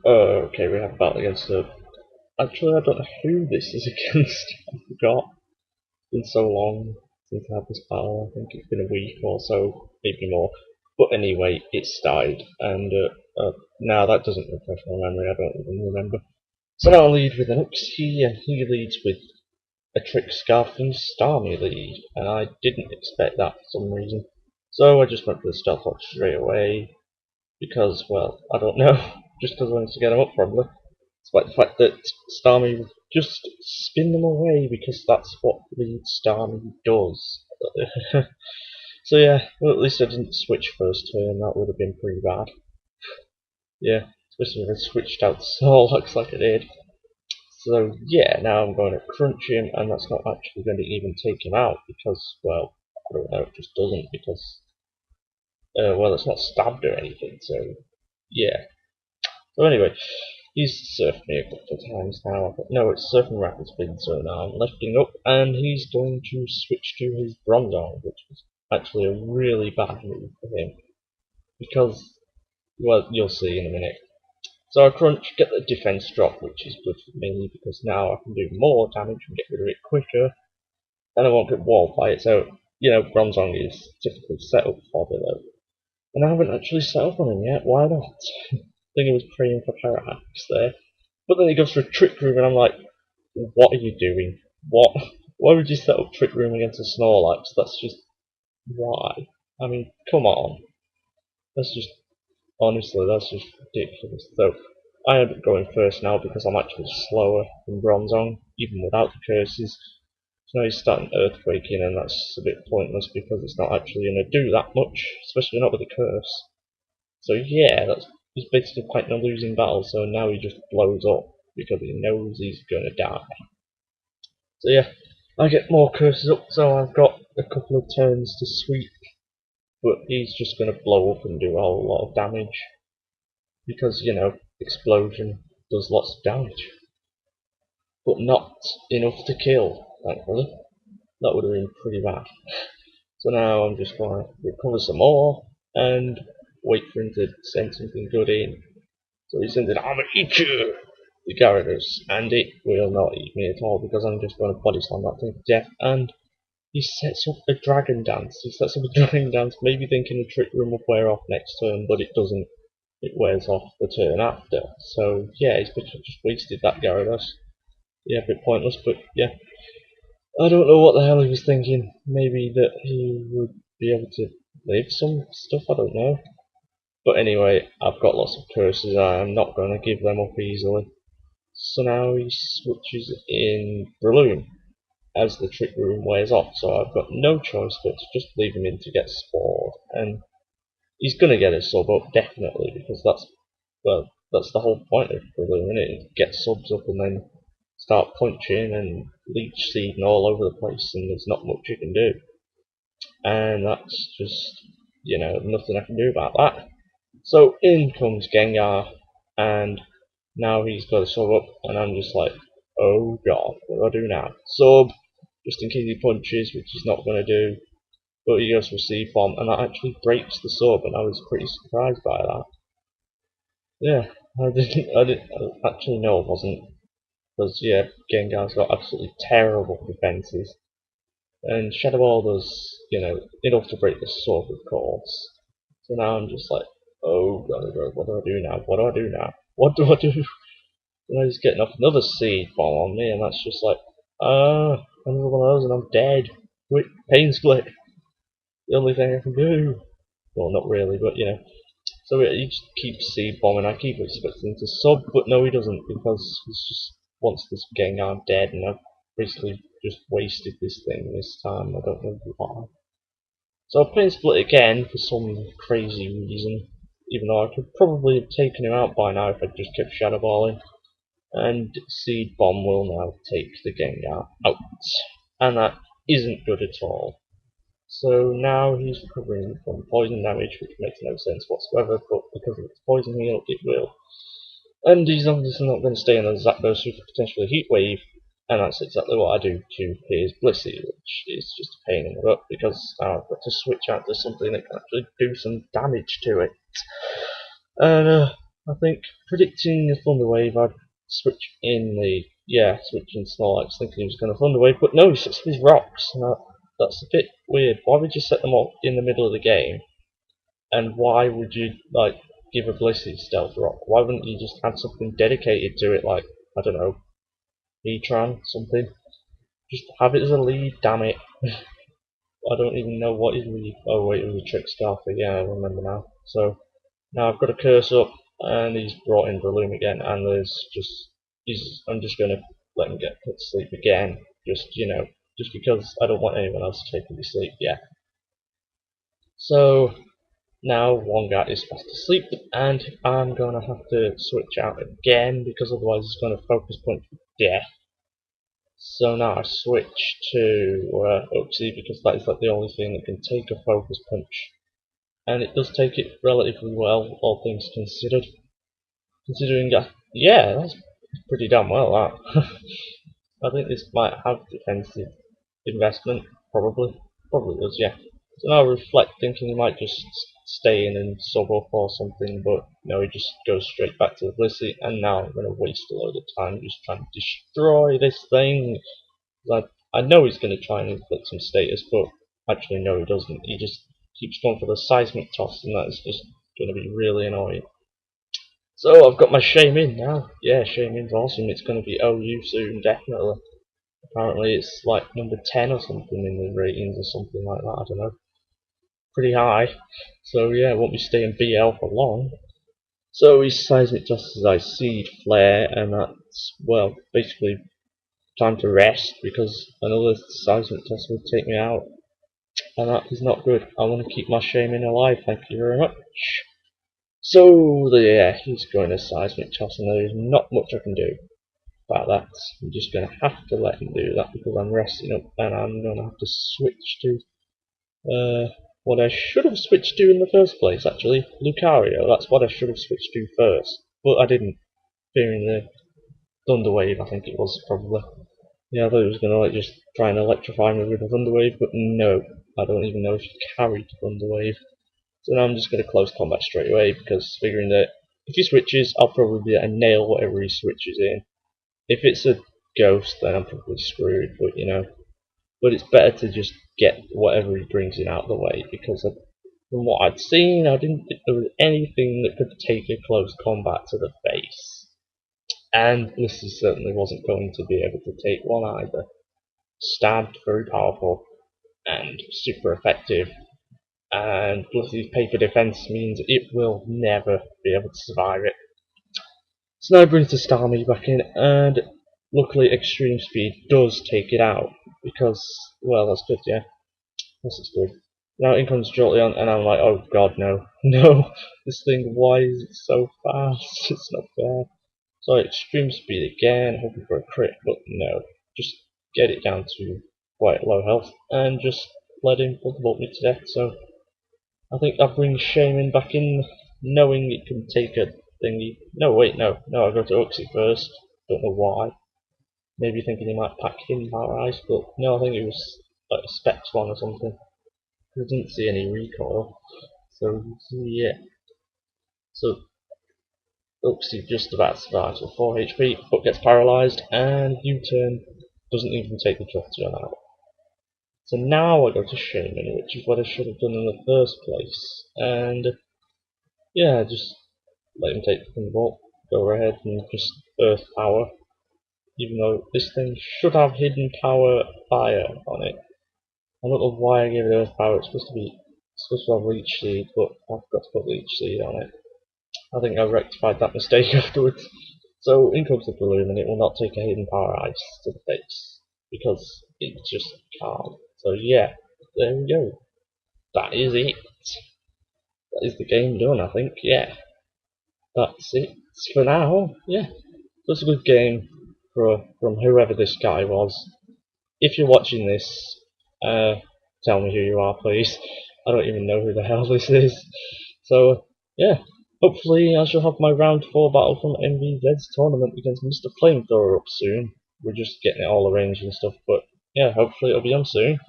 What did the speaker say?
Okay, we have a battle against the. Actually, I don't know who this is against. I forgot. It's been so long since I had this battle. I think it's been a week or so, maybe more. But anyway, it's died, and now that doesn't refresh my memory. I don't even remember. So now I lead with an Uxie, and he leads with a Trick Scarf and Starmie lead, and I didn't expect that for some reason. So I just went for the Stealth Fox straight away, because, well, I don't know, just because I wanted to get him up probably. Despite the fact that Starmie would just spin them away, because that's what lead Starmie does. So yeah, well, at least I didn't switch first turn, that would have been pretty bad. Yeah, especially if I switched out Soul, looks like I did. So yeah, now I'm going to crunch him, and that's not actually going to even take him out, because, well, I don't know, it just doesn't, because, well, it's not stabbed or anything, so yeah. So anyway, he's surfed me a couple of times now. No, it's surfing rapid spin, so now I'm lifting up, and he's going to switch to his Bronzong, which is actually a really bad move for him, because, well, you'll see in a minute. So I crunch, get the defense drop, which is good for me, because now I can do more damage and get rid of it quicker, and I won't get walled by it, so, you know, Bronzong is typically set up for it, though. And I haven't actually set up on him yet, why not? I think I was praying for Parahax there. But then he goes for a Trick Room, and I'm like, what are you doing? What? Why would you set up Trick Room against a Snorlax? That's just... why? I mean, come on. That's just... honestly, that's just ridiculous. So, I end up going first now because I'm actually slower than Bronzong, even without the curses. So now he's starting Earthquaking, and that's a bit pointless because it's not actually going to do that much, especially not with a curse. So yeah, he's basically fighting a losing battle, so now he just blows up because he knows he's going to die. So yeah, I get more curses up, so I've got a couple of turns to sweep, but he's just going to blow up and do a whole lot of damage because, you know, explosion does lots of damage, but not enough to kill, thankfully. That would have been pretty bad. So now I'm just going to recover some more and wait for him to send something good in. So he sends an "I'm gonna eat you!" the Gyarados, and it will not eat me at all because I'm just going to body slam that thing to death. And he sets up a Dragon Dance. He sets up a Dragon Dance, maybe thinking the Trick Room will wear off next turn, but it doesn't. It wears off the turn after. So yeah, he's just wasted that Gyarados. Yeah, a bit pointless, but yeah. I don't know what the hell he was thinking. Maybe that he would be able to live some stuff, I don't know. But anyway, I've got lots of curses, I am not going to give them up easily. So now he switches in Breloom as the Trick Room wears off, so I've got no choice but to just leave him in to get spored. And he's going to get a sub up, definitely, because that's, well, that's the whole point of Breloom, isn't it? Get subs up and then start punching and leech seeding all over the place, and there's not much you can do. And that's just, you know, nothing I can do about that. So in comes Gengar, and now he's got a sub up, and I'm just like, oh god, what do I do now? Sub, just in case he punches, which he's not going to do, but he goes for Seed Bomb, and that actually breaks the sub, and I was pretty surprised by that. Yeah, actually no, I wasn't, because yeah, Gengar's got absolutely terrible defenses, and Shadow Ball does, you know, enough to break the sub, of course. So now I'm just like, oh god, what do I do now? What do I do now? What do I do? And he's getting off another seed bomb on me, and that's just like, another one of those, and I'm dead. Quick, pain split. The only thing I can do. Well, not really, but you know. So he just keeps seed bombing. I keep expecting him to sub, but no, he doesn't, because he's just wants this Gengar dead, and I've basically just wasted this thing this time. I don't know why. So I pain split again for some crazy reason, even though I could probably have taken him out by now if I'd just kept Shadow Balling. And Seed Bomb will now take the Gengar out. And that isn't good at all. So now he's recovering from poison damage, which makes no sense whatsoever, but because of its poison heal, it will. And he's obviously not going to stay in the Zapdos with potentially Heat Wave, and that's exactly what I do to his Blissey, which is just a pain in the butt, because now I've got to switch out to something that can actually do some damage to it. And I think predicting a thunder wave, I'd switch in the switch in Snorlax, thinking he was going to thunder wave, but no, he sets these rocks. That's a bit weird. Why would you set them up in the middle of the game? And why would you like give a Blissey stealth rock? Why wouldn't you just have something dedicated to it, like I don't know, Heatran, something? Just have it as a lead, damn it. I don't even know what his lead. Oh wait, it was a trick Scarfer. Yeah, I remember now. So now I've got a curse up, and he's brought in Breloom again, and I'm just gonna let him get put to sleep again, just because I don't want anyone else to take him to sleep. Yeah. So now Wonga is fast asleep, and I'm gonna have to switch out again because otherwise he's gonna focus point for death. So now I switch to Uxie because that is like the only thing that can take a focus punch, and it does take it relatively well, all things considered. Considering that, yeah, that's pretty damn well. That I think this might have defensive investment, probably does, yeah. So now I reflect, thinking he might just stay in and sub up or something, but no, he just goes straight back to the Blissey, and now I'm going to waste a load of time just trying to destroy this thing. I know he's going to try and inflict some status, but actually no, he doesn't. He just keeps going for the seismic toss, and that's just going to be really annoying. So I've got my Shaymin now. Yeah, Shaymin's awesome. It's going to be OU soon, definitely. Apparently it's like number 10 or something in the ratings or something like that, I don't know. Pretty high. So yeah, it won't be staying BL for long. So his seismic toss is I seed flare, and that's, well, basically time to rest because another seismic toss will take me out. And that is not good. I want to keep my Shaymin alive, thank you very much. So yeah, he's going to seismic toss, and there is not much I can do about that. I'm just going to have to let him do that because I'm resting up, and I'm going to have to switch to what I should have switched to in the first place, actually. Lucario, that's what I should have switched to first, but I didn't, fearing the Thunder Wave, I think it was, probably. Yeah, I thought it was going to like just try and electrify me with a Thunder Wave, but no, I don't even know if he carried Thunder Wave. So now I'm just going to close combat straight away, because figuring that if he switches, I'll probably be able to nail whatever he switches in. If it's a ghost, then I'm probably screwed, but you know. But it's better to just get whatever he brings in out of the way, because from what I'd seen, I didn't think there was anything that could take a close combat to the face. And Blissey certainly wasn't going to be able to take one either. Stabbed, very powerful, and super effective. And Blissey's paper defense means it will never be able to survive it. So now it brings the Starmie back in, and luckily Extreme Speed does take it out, because, well, that's good, yeah. This is good. Now in comes Jolteon, and I'm like, oh god, no. No! This thing, why is it so fast? It's not fair. So Extreme Speed again, hoping for a crit, but no. Just get it down to quite low health, and just let him thunderbolt me to death, so I think that brings Shaymin back in, knowing it can take a thingy. No, wait, no, I go to Uxie first. Don't know why. Maybe thinking he might pack Hidden Power Ice, but no, I think it was like a Specs one or something. I didn't see any recoil. So, yeah. So, Uxie just about survives with 4 HP, but gets paralysed, and U-turn doesn't even take the Jolteon out. So now I go to Shaymin, which is what I should have done in the first place. And yeah, just let him take the Thunderbolt, go ahead and just Earth Power. Even though this thing should have Hidden Power Fire on it. I don't know why I gave it Earth Power, it's supposed to have Leech Seed, but I forgot to put Leech Seed on it. I think I rectified that mistake afterwards. So in comes the Balloon, and it will not take a Hidden Power Ice to the face, because it just can't. So yeah, there we go. That is it. That is the game done, I think, yeah. That's it for now, yeah. That's a good game from whoever this guy was. If you're watching this, tell me who you are, please. I don't even know who the hell this is. So, yeah. Hopefully I shall have my round 4 battle from MVZ's tournament against Mr. Flamethrower up soon. We're just getting it all arranged and stuff, but yeah, hopefully it'll be on soon.